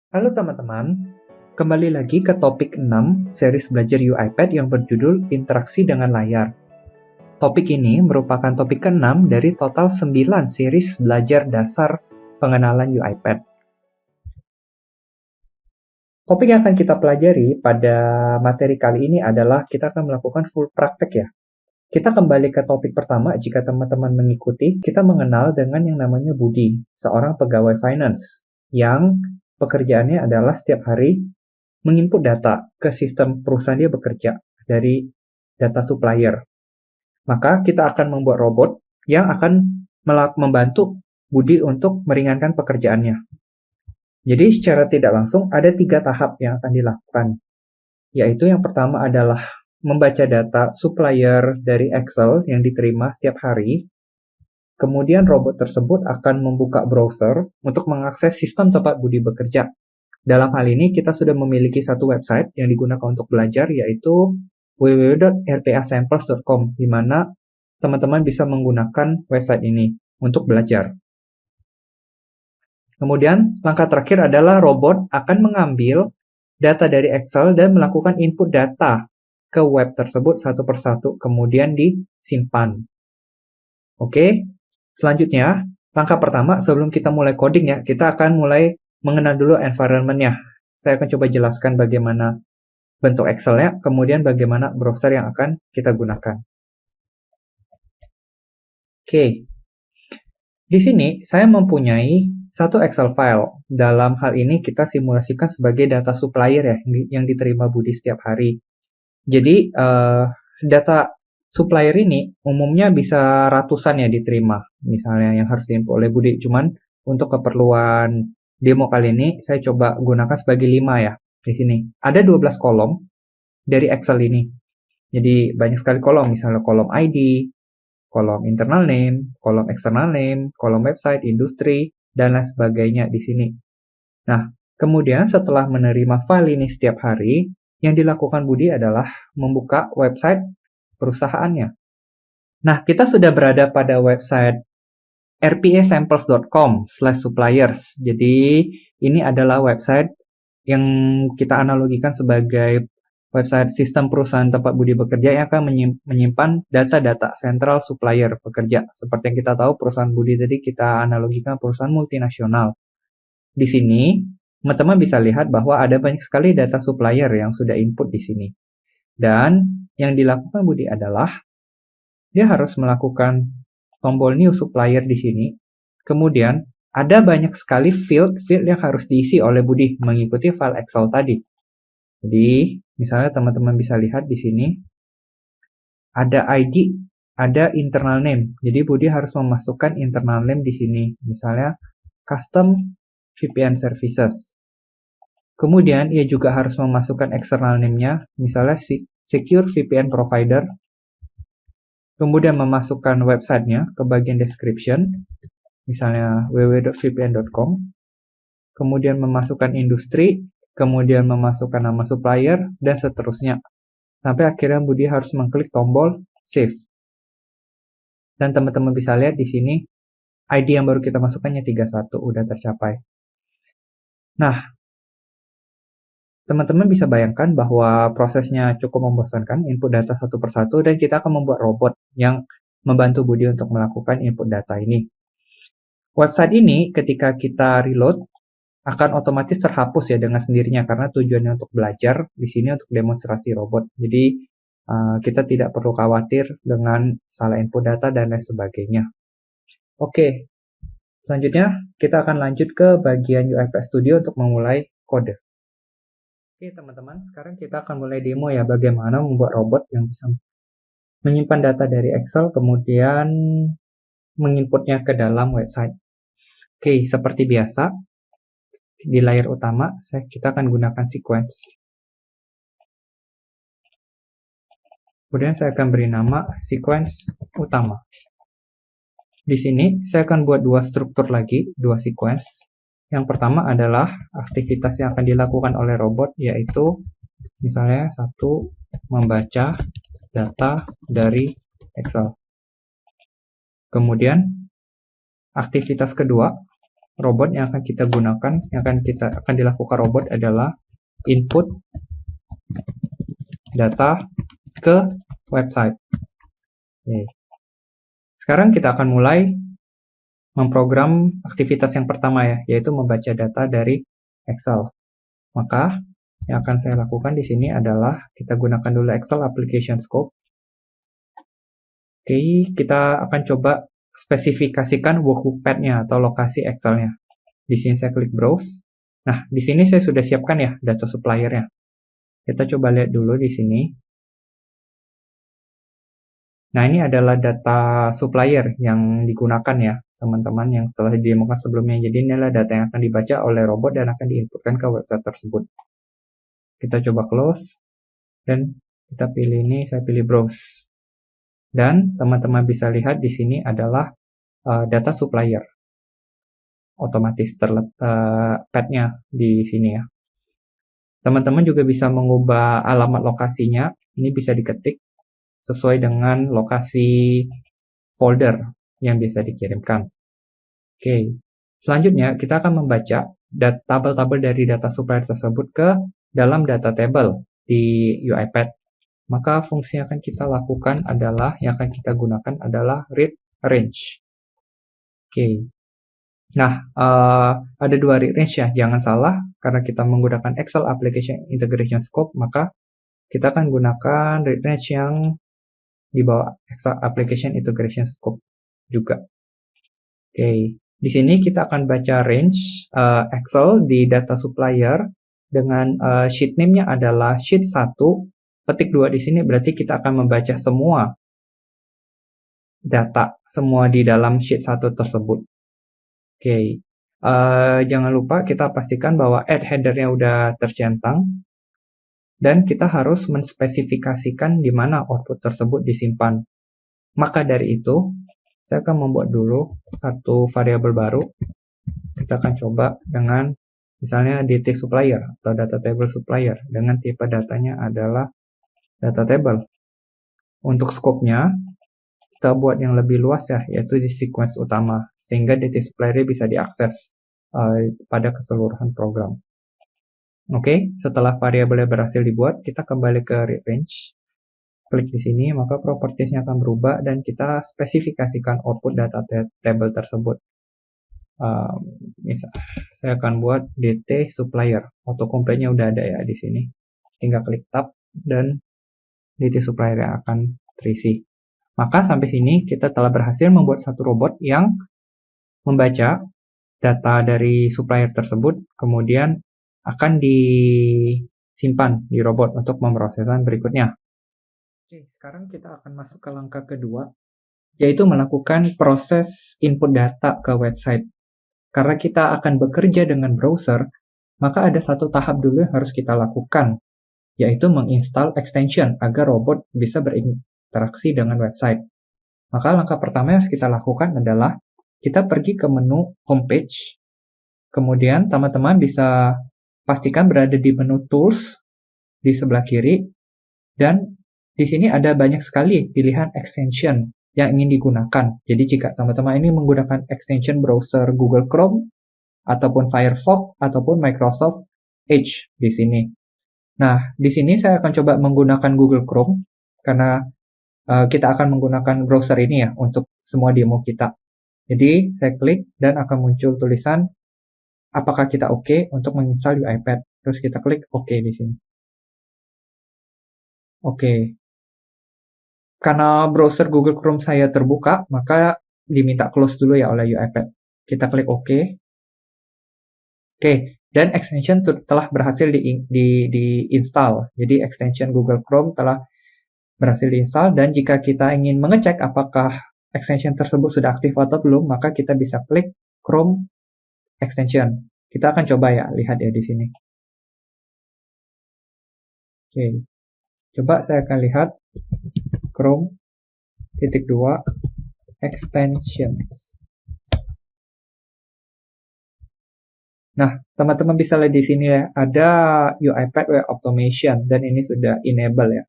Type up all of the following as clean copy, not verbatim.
Halo teman-teman, kembali lagi ke topik 6 series belajar UiPath yang berjudul Interaksi dengan Layar. Topik ini merupakan topik ke-6 dari total 9 series belajar dasar pengenalan UiPath. Topik yang akan kita pelajari pada materi kali ini adalah kita akan melakukan full praktek ya. Kita kembali ke topik pertama, jika teman-teman mengikuti, kita mengenal dengan yang namanya Budi, seorang pegawai finance, yang pekerjaannya adalah setiap hari menginput data ke sistem perusahaan dia bekerja dari data supplier. Maka kita akan membuat robot yang akan membantu Budi untuk meringankan pekerjaannya. Jadi secara tidak langsung ada 3 tahap yang akan dilakukan. Yaitu yang pertama adalah membaca data supplier dari Excel yang diterima setiap hari. Kemudian robot tersebut akan membuka browser untuk mengakses sistem tempat Budi bekerja. Dalam hal ini kita sudah memiliki satu website yang digunakan untuk belajar, yaitu www.rpasamples.com, di mana teman-teman bisa menggunakan website ini untuk belajar. Kemudian langkah terakhir adalah robot akan mengambil data dari Excel dan melakukan input data ke web tersebut satu persatu, kemudian disimpan. Oke, selanjutnya, langkah pertama sebelum kita mulai coding ya, kita akan mulai mengenal dulu environment-nya. Saya akan coba jelaskan bagaimana bentuk Excel-nya, kemudian bagaimana browser yang akan kita gunakan. Oke, di sini saya mempunyai satu Excel file. Dalam hal ini kita simulasikan sebagai data supplier ya, yang diterima Budi setiap hari. Jadi, data supplier ini umumnya bisa ratusan ya diterima, misalnya yang harus diinput oleh Budi. Cuman untuk keperluan demo kali ini, saya coba gunakan sebagai 5 ya. Di sini ada 12 kolom dari Excel ini. Jadi banyak sekali kolom, misalnya kolom ID, kolom internal name, kolom external name, kolom website, industri, dan lain sebagainya di sini. Nah, kemudian setelah menerima file ini setiap hari, yang dilakukan Budi adalah membuka website perusahaannya. Nah, kita sudah berada pada website rpasamples.com/suppliers. Jadi, ini adalah website yang kita analogikan sebagai website sistem perusahaan tempat Budi bekerja yang akan menyimpan data-data sentral supplier pekerja. Seperti yang kita tahu, perusahaan Budi tadi kita analogikan perusahaan multinasional. Di sini, teman-teman bisa lihat bahwa ada banyak sekali data supplier yang sudah input di sini. Dan yang dilakukan Budi adalah dia harus melakukan tombol new supplier di sini. Kemudian ada banyak sekali field yang harus diisi oleh Budi mengikuti file Excel tadi. Jadi, misalnya teman-teman bisa lihat di sini ada ID, ada internal name. Jadi Budi harus memasukkan internal name di sini. Misalnya custom VPN services. Kemudian ia juga harus memasukkan external name-nya, misalnya secure VPN provider. Kemudian memasukkan website-nya ke bagian description, misalnya www.vpn.com. Kemudian memasukkan industri, kemudian memasukkan nama supplier, dan seterusnya. Sampai akhirnya Budi harus mengklik tombol save. Dan teman-teman bisa lihat di sini, ID yang baru kita masukkannya 31, udah tercapai. Nah, teman-teman bisa bayangkan bahwa prosesnya cukup membosankan, input data satu persatu, dan kita akan membuat robot yang membantu Budi untuk melakukan input data ini. Website ini ketika kita reload, akan otomatis terhapus ya dengan sendirinya karena tujuannya untuk belajar, di sini untuk demonstrasi robot. Jadi kita tidak perlu khawatir dengan salah input data dan lain sebagainya. Oke, selanjutnya kita akan lanjut ke bagian UiPath Studio untuk memulai kode. Oke teman-teman, sekarang kita akan mulai demo ya bagaimana membuat robot yang bisa menyimpan data dari Excel kemudian menginputnya ke dalam website. Oke, seperti biasa, di layar utama, kita akan gunakan sequence. Kemudian saya akan beri nama sequence utama. Di sini, saya akan buat dua struktur lagi, dua sequence. Yang pertama adalah aktivitas yang akan dilakukan oleh robot, yaitu misalnya satu, membaca data dari Excel. Kemudian, aktivitas kedua robot yang akan kita gunakan, yang akan dilakukan robot adalah input data ke website. Oke. Sekarang kita akan mulai memprogram aktivitas yang pertama ya, yaitu membaca data dari Excel. Maka yang akan saya lakukan di sini adalah kita gunakan dulu Excel Application Scope. Oke, kita akan coba spesifikasikan workbook path-nya atau lokasi Excel-nya. Di sini saya klik Browse. Nah, di sini saya sudah siapkan ya data supplier-nya. Kita coba lihat dulu di sini. Nah, ini adalah data supplier yang digunakan ya, teman-teman, yang telah didemokan sebelumnya. Jadi, ini adalah data yang akan dibaca oleh robot dan akan diinputkan ke website tersebut. Kita coba close, dan kita pilih ini, saya pilih browse. Dan teman-teman bisa lihat di sini adalah data supplier. Otomatis path-nya di sini ya. Teman-teman juga bisa mengubah alamat lokasinya. Ini bisa diketik sesuai dengan lokasi folder yang bisa dikirimkan. Oke, selanjutnya kita akan membaca tabel-tabel dari data supplier tersebut ke dalam data table di UiPath. Maka fungsi yang akan kita lakukan adalah, yang akan kita gunakan adalah read range. Oke, nah ada dua read range ya, jangan salah, karena kita menggunakan Excel Application Integration Scope, maka kita akan gunakan read range yang di bawah Excel Application Integration Scope juga. Oke, di sini kita akan baca range Excel di data supplier dengan sheet name-nya adalah sheet 1, petik 2 di sini berarti kita akan membaca semua data, semua di dalam sheet 1 tersebut. Oke, jangan lupa kita pastikan bahwa add header-nya udah tercentang, dan kita harus menspesifikasikan di mana output tersebut disimpan. Maka dari itu, saya akan membuat dulu satu variabel baru. Kita akan coba dengan misalnya DT supplier atau data table supplier dengan tipe datanya adalah data table. Untuk scope-nya, kita buat yang lebih luas ya, yaitu di sequence utama, sehingga DT supplier bisa diakses pada keseluruhan program. Oke, setelah variabelnya berhasil dibuat, kita kembali ke read range. Klik di sini, maka propertiesnya akan berubah dan kita spesifikasikan output data table tersebut. Misal, saya akan buat DT supplier. Autocomplete-nya udah ada ya di sini. Tinggal klik tab dan DT supplier yang akan terisi. Maka sampai sini kita telah berhasil membuat satu robot yang membaca data dari supplier tersebut, kemudian akan disimpan di robot untuk pemrosesan berikutnya. Oke, sekarang kita akan masuk ke langkah kedua, yaitu melakukan proses input data ke website. Karena kita akan bekerja dengan browser, maka ada satu tahap dulu yang harus kita lakukan, yaitu menginstal extension agar robot bisa berinteraksi dengan website. Maka langkah pertama yang harus kita lakukan adalah kita pergi ke menu homepage, kemudian teman-teman bisa pastikan berada di menu tools di sebelah kiri, dan di sini ada banyak sekali pilihan extension yang ingin digunakan. Jadi jika teman-teman ini menggunakan extension browser Google Chrome, ataupun Firefox, ataupun Microsoft Edge di sini. Nah, di sini saya akan coba menggunakan Google Chrome, karena kita akan menggunakan browser ini ya, untuk semua demo kita. Jadi, saya klik dan akan muncul tulisan, apakah kita oke untuk menginstal UiPath. Terus kita klik oke di sini. Oke. Karena browser Google Chrome saya terbuka, maka diminta close dulu ya oleh UiPath. Kita klik OK. Oke, dan extension telah berhasil di-install. Jadi extension Google Chrome telah berhasil diinstal, dan jika kita ingin mengecek apakah extension tersebut sudah aktif atau belum, maka kita bisa klik Chrome extension. Kita akan coba ya, lihat ya di sini. Oke, coba saya akan lihat Chrome _2 extensions. Nah, teman-teman bisa lihat di sini ya, ada UiPath Web Automation, dan ini sudah enable ya.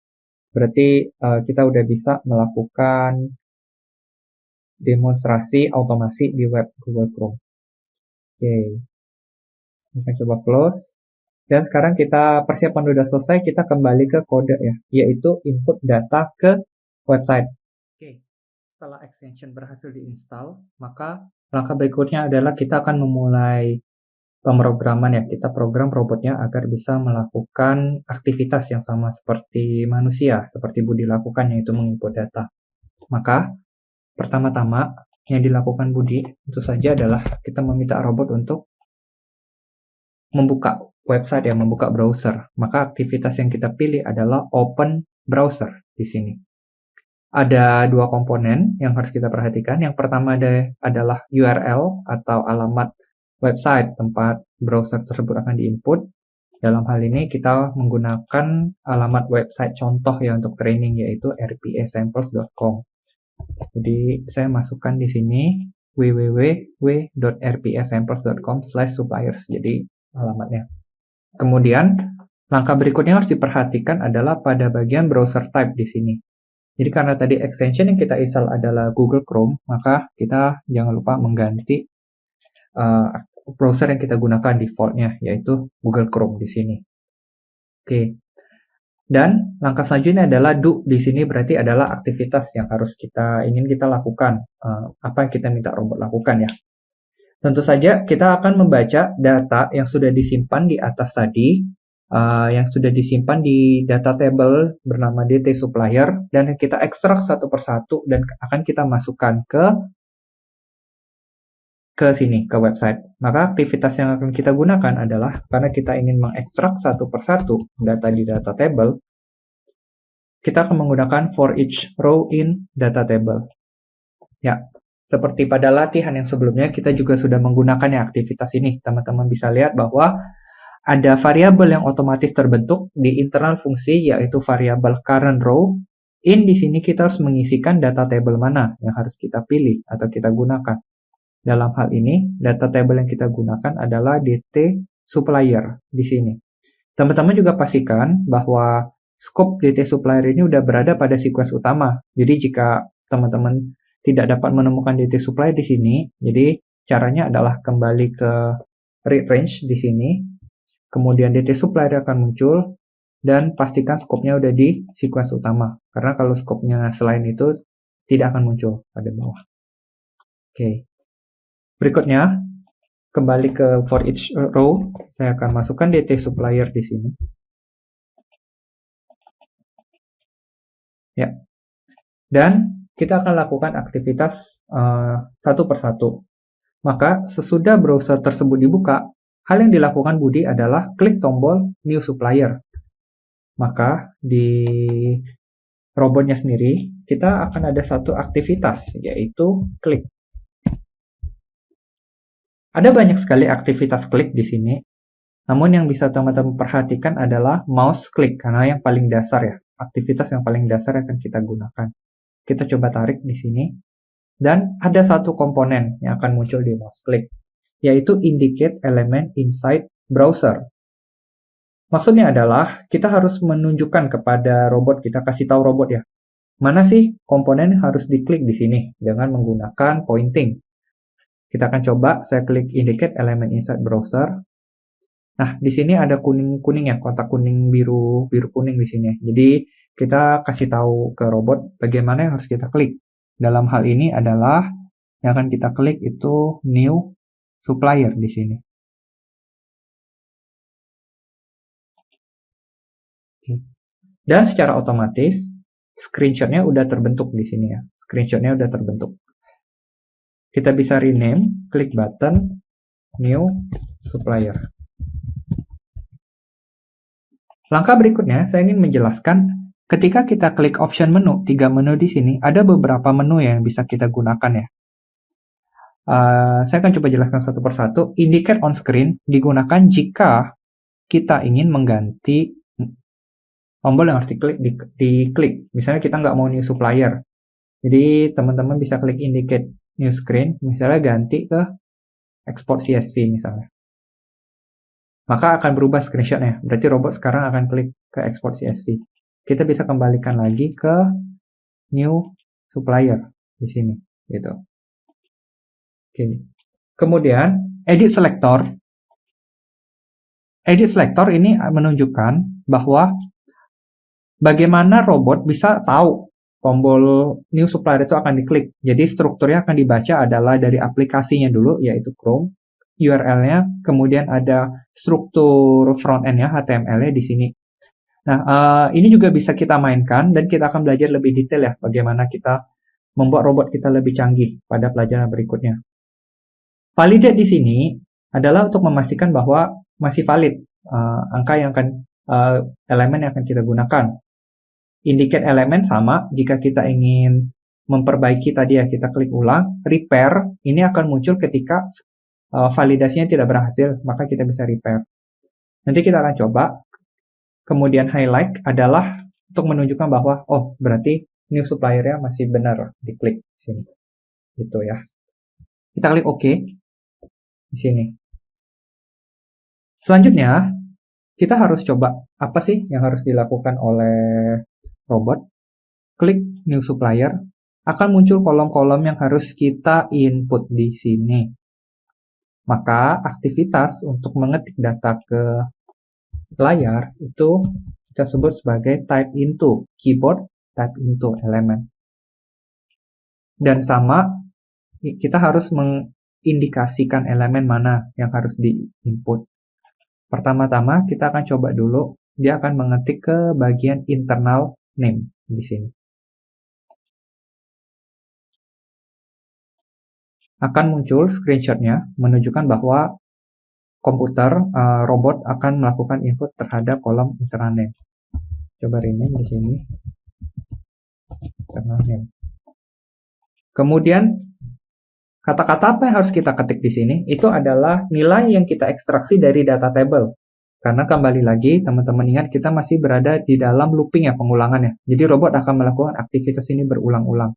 Berarti kita udah bisa melakukan demonstrasi automasi di web Google Chrome. Oke, kita coba close. Dan sekarang kita persiapan udah selesai, kita kembali ke kode ya, yaitu input data ke website. Oke, setelah extension berhasil diinstal, maka langkah berikutnya adalah kita akan memulai pemrograman ya. Kita program robotnya agar bisa melakukan aktivitas yang sama seperti manusia, seperti Budi lakukan, yaitu menginput data. Maka pertama-tama yang dilakukan Budi itu saja adalah kita meminta robot untuk membuka website ya, membuka browser. Maka aktivitas yang kita pilih adalah open browser di sini. Ada dua komponen yang harus kita perhatikan. Yang pertama adalah URL atau alamat website tempat browser tersebut akan diinput. Dalam hal ini kita menggunakan alamat website contoh ya untuk training, yaitu rpsamples.com. Jadi saya masukkan di sini www.rpsamples.com/suppliers. Jadi alamatnya. Kemudian langkah berikutnya harus diperhatikan adalah pada bagian browser type di sini. Jadi karena tadi extension yang kita install adalah Google Chrome, maka kita jangan lupa mengganti browser yang kita gunakan defaultnya, yaitu Google Chrome di sini. Oke. Dan langkah selanjutnya adalah do. Di sini berarti adalah aktivitas yang harus ingin kita lakukan. Apa yang kita minta robot lakukan ya. Tentu saja kita akan membaca data yang sudah disimpan di atas tadi, yang sudah disimpan di data table bernama DT supplier, dan kita ekstrak satu persatu dan akan kita masukkan ke sini, ke website. Maka aktivitas yang akan kita gunakan adalah, karena kita ingin mengekstrak satu persatu data di data table, kita akan menggunakan for each row in data table. Ya. Seperti pada latihan yang sebelumnya, kita juga sudah menggunakan aktivitas ini. Teman-teman bisa lihat bahwa ada variabel yang otomatis terbentuk di internal fungsi, yaitu variabel current row. In di sini kita harus mengisikan data table mana yang harus kita pilih atau kita gunakan. Dalam hal ini, data table yang kita gunakan adalah DT supplier di sini. Teman-teman juga pastikan bahwa scope DT supplier ini udah berada pada sequence utama. Jadi jika teman-teman tidak dapat menemukan DT supplier di sini, jadi caranya adalah kembali ke read range di sini, kemudian DT supplier akan muncul, dan pastikan scope-nya udah di sequence utama. Karena kalau scope-nya selain itu, tidak akan muncul pada bawah. Oke. Berikutnya, kembali ke for each row, saya akan masukkan DT supplier di sini. Ya. Dan kita akan lakukan aktivitas satu persatu. Maka sesudah browser tersebut dibuka, hal yang dilakukan Budi adalah klik tombol New Supplier. Maka di robotnya sendiri, kita akan ada satu aktivitas, yaitu klik. Ada banyak sekali aktivitas klik di sini. Namun yang bisa teman-teman perhatikan adalah mouse klik, karena yang paling dasar ya. Aktivitas yang paling dasar akan kita gunakan. Kita coba tarik di sini. Dan ada satu komponen yang akan muncul di mouse click, yaitu indicate element inside browser. Maksudnya adalah kita harus menunjukkan kepada robot, kita kasih tahu robot ya, mana sih komponen yang harus diklik di sini dengan menggunakan pointing. Kita akan coba, saya klik indicate element inside browser. Nah, di sini ada kuning-kuning ya, kotak kuning biru kuning di sini. Jadi kita kasih tahu ke robot bagaimana yang harus kita klik. Dalam hal ini adalah yang akan kita klik itu new supplier di sini. Dan secara otomatis screenshot-nya udah terbentuk di sini ya. Screenshot-nya udah terbentuk. Kita bisa rename, klik button new supplier. Langkah berikutnya saya ingin menjelaskan ketika kita klik option menu, 3 menu di sini, ada beberapa menu yang bisa kita gunakan ya. Saya akan coba jelaskan satu persatu. Indicate on screen digunakan jika kita ingin mengganti tombol yang harus diklik. Misalnya kita nggak mau new supplier. Jadi teman-teman bisa klik indicate new screen, misalnya ganti ke export CSV misalnya. Maka akan berubah screenshot-nya. Berarti robot sekarang akan klik ke export CSV. Kita bisa kembalikan lagi ke new supplier di sini, gitu. Oke. Kemudian edit selector. Edit selector ini menunjukkan bahwa bagaimana robot bisa tahu tombol new supplier itu akan diklik. Jadi strukturnya akan dibaca adalah dari aplikasinya dulu, yaitu Chrome, URL-nya, kemudian ada struktur front-end-nya, HTML-nya di sini. Nah, ini juga bisa kita mainkan dan kita akan belajar lebih detail ya, bagaimana kita membuat robot kita lebih canggih pada pelajaran berikutnya. Validate di sini adalah untuk memastikan bahwa masih valid angka yang akan elemen yang akan kita gunakan. Indicate elemen sama jika kita ingin memperbaiki tadi ya, kita klik ulang. Repair ini akan muncul ketika validasinya tidak berhasil, maka kita bisa repair. Nanti kita akan coba. Kemudian highlight adalah untuk menunjukkan bahwa oh berarti new supplier-nya masih benar, diklik sini. Gitu ya. Kita klik OK di sini. Selanjutnya, kita harus coba apa sih yang harus dilakukan oleh robot. Klik new supplier, akan muncul kolom-kolom yang harus kita input di sini. Maka aktivitas untuk mengetik data ke layar itu kita sebut sebagai type into, keyboard type into element. Dan sama, kita harus mengindikasikan elemen mana yang harus di-input. Pertama-tama kita akan coba dulu, dia akan mengetik ke bagian internal name di sini. Akan muncul screenshot-nya menunjukkan bahwa komputer, robot akan melakukan input terhadap kolom internal name. Coba rename di sini. Internal name. Kemudian kata-kata apa yang harus kita ketik di sini? Itu adalah nilai yang kita ekstraksi dari data table. Karena kembali lagi, teman-teman ingat kita masih berada di dalam looping ya, pengulangannya. Jadi robot akan melakukan aktivitas ini berulang-ulang.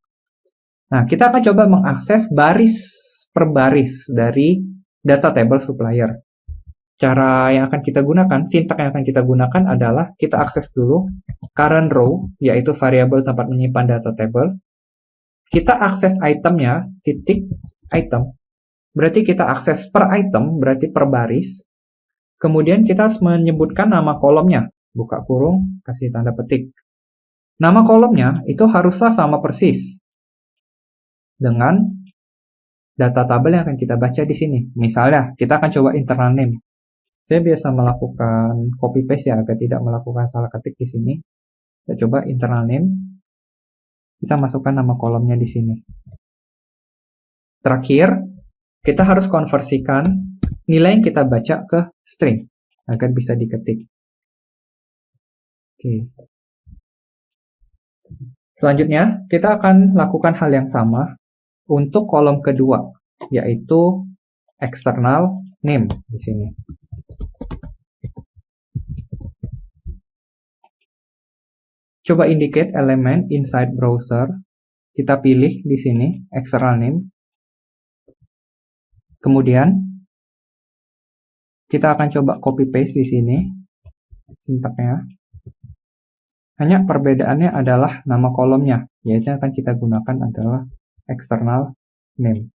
Nah, kita akan coba mengakses baris per baris dari data table supplier. Cara yang akan kita gunakan, sintak yang akan kita gunakan adalah kita akses dulu current row, yaitu variabel tempat menyimpan data table. Kita akses itemnya, titik item. Berarti kita akses per item, berarti per baris. Kemudian kita harus menyebutkan nama kolomnya. Buka kurung, kasih tanda petik. Nama kolomnya itu haruslah sama persis dengan data tabel yang akan kita baca di sini. Misalnya, kita akan coba internal name. Saya biasa melakukan copy paste ya, agar tidak melakukan salah ketik di sini. Kita coba internal name. Kita masukkan nama kolomnya di sini. Terakhir, kita harus konversikan nilai yang kita baca ke string agar bisa diketik. Oke. Selanjutnya, kita akan lakukan hal yang sama untuk kolom kedua, yaitu external name di sini. Coba indicate elemen inside browser. Kita pilih di sini external name. Kemudian kita akan coba copy paste di sini sintaknya. Hanya perbedaannya adalah nama kolomnya, yaitu yang akan kita gunakan adalah external name.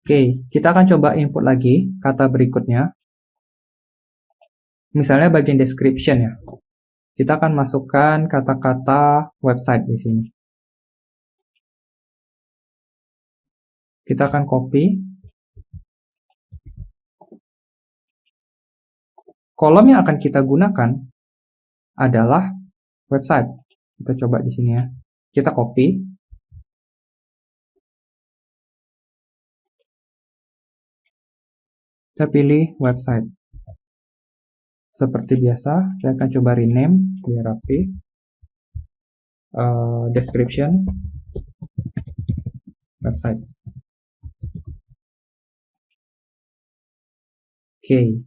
Oke, kita akan coba input lagi kata berikutnya. Misalnya bagian description ya. Kita akan masukkan kata-kata website di sini. Kita akan copy. Kolom yang akan kita gunakan adalah website. Kita coba di sini ya. Kita copy. Kita pilih website. Seperti biasa, saya akan coba rename biar rapi. Description website. Oke.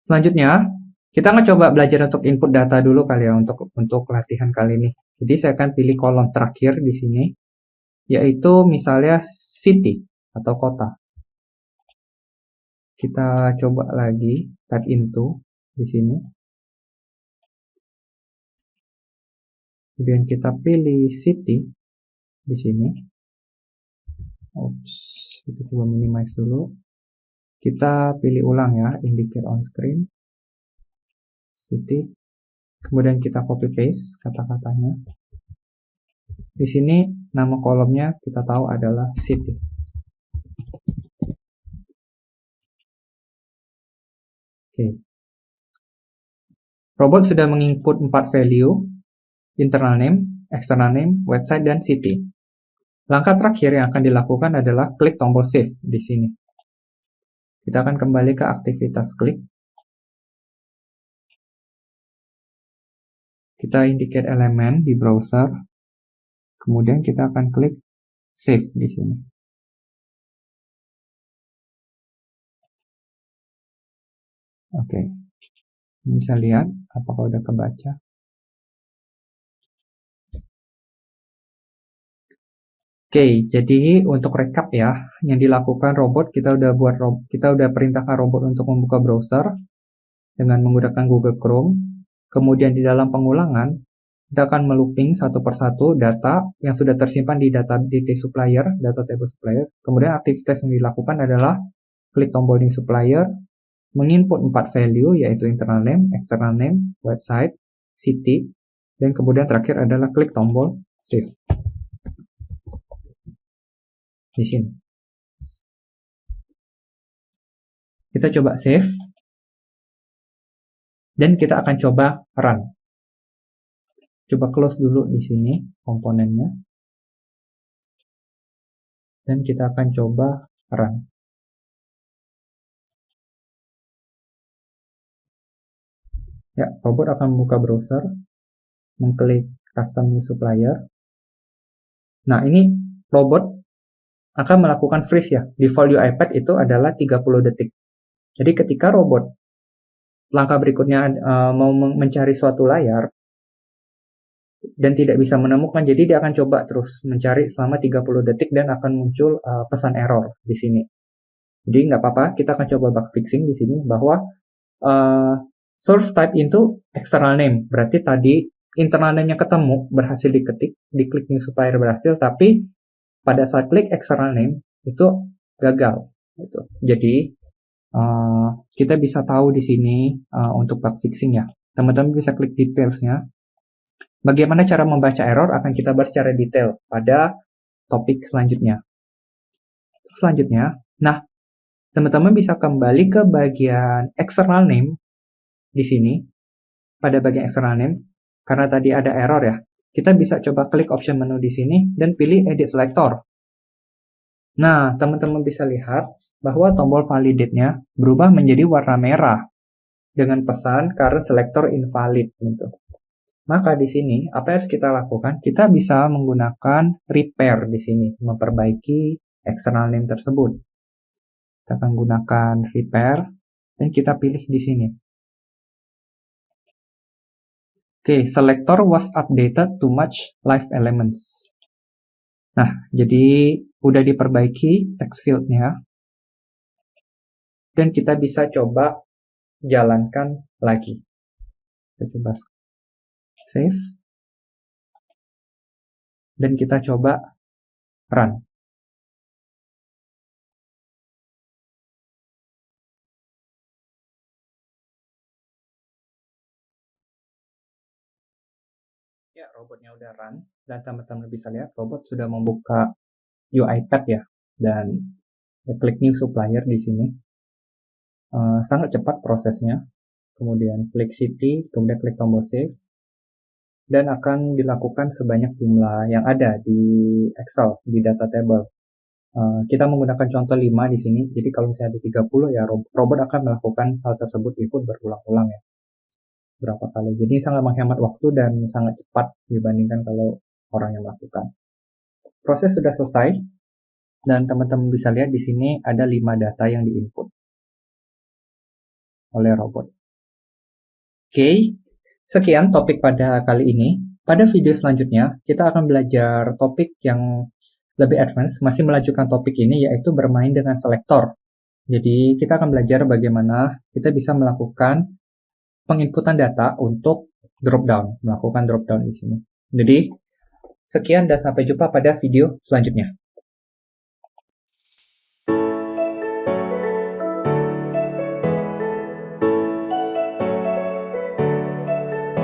Selanjutnya, kita akan coba belajar untuk input data dulu kali ya untuk latihan kali ini. Jadi saya akan pilih kolom terakhir di sini, yaitu misalnya city atau kota. Kita coba lagi type into di sini. Kemudian kita pilih city di sini. Oops, kita coba minimize dulu. Kita pilih ulang ya, indicate on screen, city. Kemudian kita copy paste kata-katanya. Di sini nama kolomnya kita tahu adalah city. Oke. Robot sudah menginput 4 value, internal name, external name, website, dan city. Langkah terakhir yang akan dilakukan adalah klik tombol save di sini. Kita akan kembali ke aktivitas klik. Kita indicate elemen di browser. Kemudian kita akan klik save di sini. Oke. Bisa lihat apakah udah kebaca. Oke, jadi untuk recap ya, yang dilakukan robot, kita udah perintahkan robot untuk membuka browser dengan menggunakan Google Chrome. Kemudian di dalam pengulangan, kita akan melooping satu persatu data yang sudah tersimpan di data supplier, data table supplier. Kemudian aktivitas yang dilakukan adalah klik tombol new supplier, menginput 4 value yaitu internal name, external name, website, city, dan kemudian terakhir adalah klik tombol save. Di sini. Kita coba save. Dan kita akan coba run. Coba close dulu di sini komponennya. Dan kita akan coba run. Ya, robot akan membuka browser, mengklik custom new supplier. Nah, ini robot akan melakukan freeze ya. Default UiPath itu adalah 30 detik. Jadi ketika robot langkah berikutnya mau mencari suatu layar dan tidak bisa menemukan, jadi dia akan coba terus mencari selama 30 detik dan akan muncul pesan error di sini. Jadi nggak apa-apa, kita akan coba bug fixing di sini bahwa source type itu external name, berarti tadi internal name-nya ketemu, berhasil diketik, diklik new supplier berhasil, tapi pada saat klik external name itu gagal. Gitu. Jadi kita bisa tahu di sini untuk bug fixing ya. Teman-teman bisa klik details-nya. Bagaimana cara membaca error akan kita bahas secara detail pada topik selanjutnya. Nah, teman-teman bisa kembali ke bagian external name di sini. Pada bagian external name, karena tadi ada error ya, kita bisa coba klik option menu di sini dan pilih edit selector. Nah, teman-teman bisa lihat bahwa tombol validate-nya berubah menjadi warna merah dengan pesan current selector invalid. Gitu. Maka di sini apa yang harus kita lakukan? Kita bisa menggunakan repair di sini, memperbaiki external name tersebut. Kita akan gunakan repair dan kita pilih di sini. Oke, selector was updated to match live elements. Nah, jadi udah diperbaiki text field-nya. Dan kita bisa coba jalankan lagi. Kita coba save. Dan kita coba run. Ya, robotnya udah run. Dan teman-teman bisa lihat robot sudah membuka UiPath ya. Dan klik new supplier di sini. Sangat cepat prosesnya. Kemudian klik city, kemudian klik tombol save. Dan akan dilakukan sebanyak jumlah yang ada di Excel, di data table. Kita menggunakan contoh 5 di sini. Jadi kalau misalnya ada 30 ya robot akan melakukan hal tersebut ikut berulang-ulang ya. Berapa kali. Jadi sangat menghemat waktu dan sangat cepat dibandingkan kalau orang yang melakukan. Proses sudah selesai dan teman-teman bisa lihat di sini ada 5 data yang diinput oleh robot. Oke, sekian topik pada kali ini. Pada video selanjutnya kita akan belajar topik yang lebih advance, masih melanjutkan topik ini yaitu bermain dengan selektor. Jadi kita akan belajar bagaimana kita bisa melakukan penginputan data untuk drop down, melakukan drop down di sini. Jadi, sekian dan sampai jumpa pada video selanjutnya.